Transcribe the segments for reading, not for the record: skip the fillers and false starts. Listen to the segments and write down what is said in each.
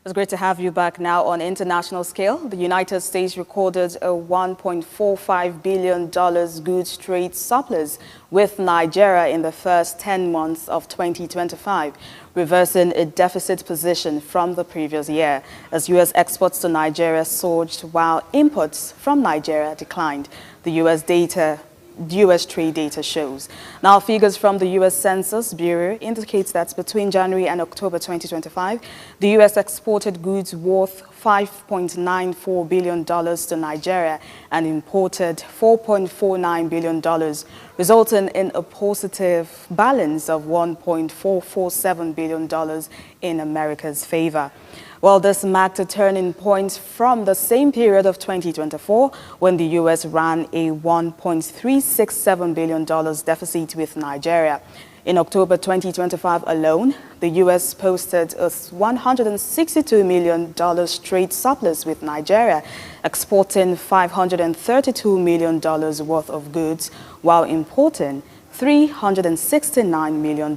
It's great to have you back now. On international scale, the United States recorded a $1.45 billion goods trade surplus with Nigeria in the first 10 months of 2025, reversing a deficit position from the previous year, as U.S. exports to Nigeria surged while imports from Nigeria declined. The U.S. trade data shows. Now, figures from the U.S. Census Bureau indicate that between January and October 2025, the U.S. exported goods worth $5.94 billion to Nigeria and imported $4.49 billion, resulting in a positive balance of $1.447 billion in America's favor. Well, this marked a turning point from the same period of 2024 when the U.S. ran a $1.367 billion deficit with Nigeria. In October 2025 alone, the U.S. posted a $162 million trade surplus with Nigeria, exporting $532 million worth of goods while importing $369 million.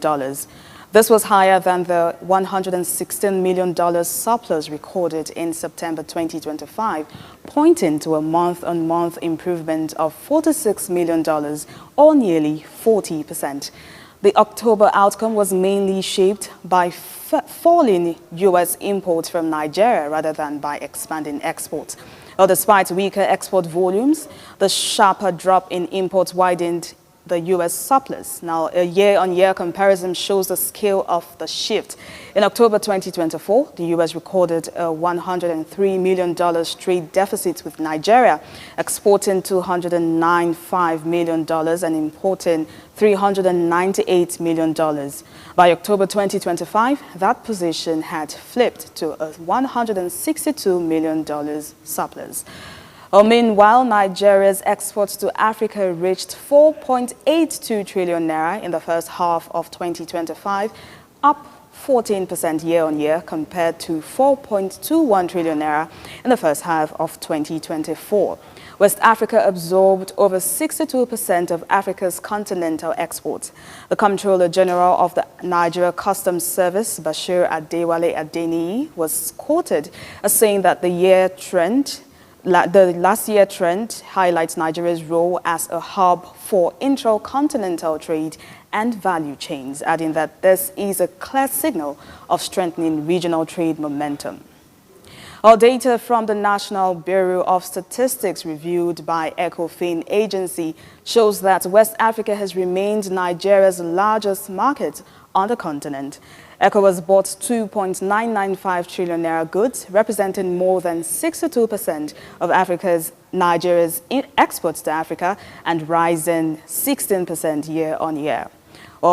This was higher than the $116 million surplus recorded in September 2025, pointing to a month-on-month improvement of $46 million, or nearly 40%. The October outcome was mainly shaped by falling U.S. imports from Nigeria rather than by expanding exports. Well, despite weaker export volumes, the sharper drop in imports widened the U.S. surplus. Now, a year-on-year comparison shows the scale of the shift. In October 2024, the U.S. recorded a $103 million trade deficit with Nigeria, exporting $295 million and importing $398 million. By October 2025, that position had flipped to a $162 million surplus. Meanwhile, Nigeria's exports to Africa reached 4.82 trillion naira in the first half of 2025, up 14% year-on-year compared to 4.21 trillion naira in the first half of 2024. West Africa absorbed over 62% of Africa's continental exports. The Comptroller General of the Nigeria Customs Service, Bashir Adewale Adeniyi, was quoted as saying that the last year trend highlights Nigeria's role as a hub for intra-continental trade and value chains, adding that this is a clear signal of strengthening regional trade momentum. Our data from the National Bureau of Statistics reviewed by ECOFIN agency shows that West Africa has remained Nigeria's largest market on the continent. ECOWAS bought 2.995 trillion naira goods, representing more than 62% of Nigeria's exports to Africa and rising 16% year-on-year.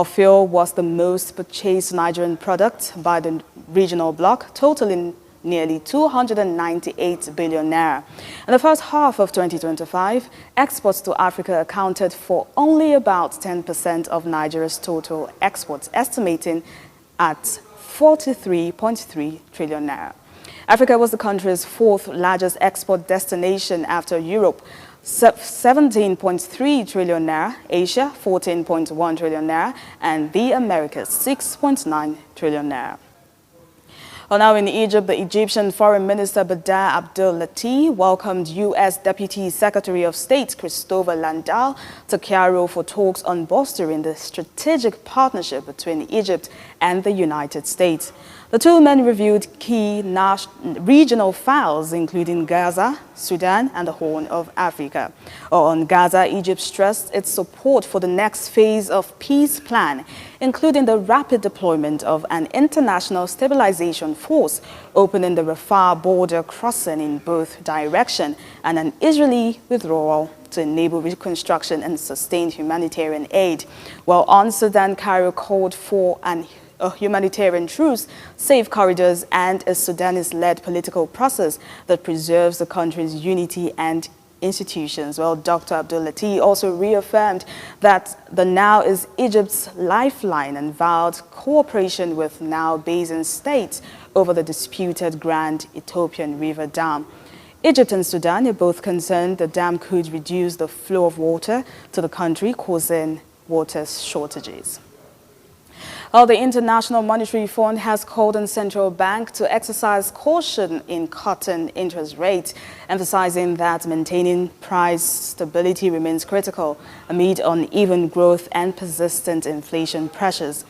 Fuel was the most purchased Nigerian product by the regional bloc, totaling nearly 298 billion naira. In the first half of 2025, exports to Africa accounted for only about 10% of Nigeria's total exports, estimating at 43.3 trillion naira. Africa was the country's fourth largest export destination after Europe, 17.3 trillion naira, Asia 14.1 trillion naira, and the Americas 6.9 trillion naira. Well, now in Egypt, the Egyptian Foreign Minister Badr Abdel Latif welcomed U.S. Deputy Secretary of State Christopher Landau to Cairo for talks on bolstering the strategic partnership between Egypt and the United States. The two men reviewed key regional files, including Gaza, Sudan, and the Horn of Africa. On Gaza, Egypt stressed its support for the next phase of peace plan, including the rapid deployment of an international stabilization force, opening the Rafah border crossing in both directions, and an Israeli withdrawal to enable reconstruction and sustain humanitarian aid. While on Sudan, Cairo called for a humanitarian truce, safe corridors, and a Sudanese-led political process that preserves the country's unity and institutions. Well, Dr. Abdel Latif also reaffirmed that the Nile is Egypt's lifeline and vowed cooperation with Nile Basin states over the disputed Grand Ethiopian River Dam. Egypt and Sudan are both concerned the dam could reduce the flow of water to the country, causing water shortages. Well, the International Monetary Fund has called on central bank to exercise caution in cutting interest rates, emphasizing that maintaining price stability remains critical amid uneven growth and persistent inflation pressures.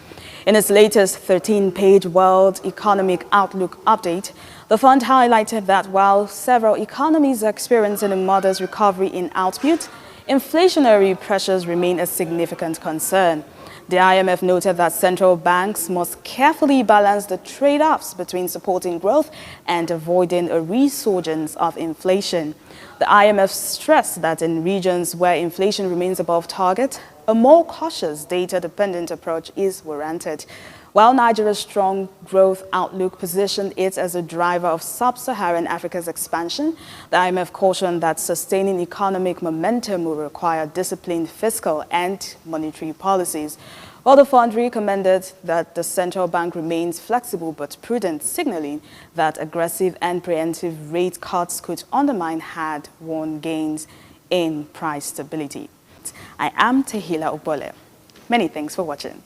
In its latest 13-page World Economic Outlook update, the fund highlighted that while several economies are experiencing a modest recovery in output, inflationary pressures remain a significant concern. The IMF noted that central banks must carefully balance the trade-offs between supporting growth and avoiding a resurgence of inflation. The IMF stressed that in regions where inflation remains above target, a more cautious data-dependent approach is warranted. While Nigeria's strong growth outlook positioned it as a driver of sub-Saharan Africa's expansion, the IMF cautioned that sustaining economic momentum will require disciplined fiscal and monetary policies. While the fund recommended that the central bank remains flexible but prudent, signaling that aggressive and preemptive rate cuts could undermine hard-won gains in price stability. I am Tehila Opole. Many thanks for watching.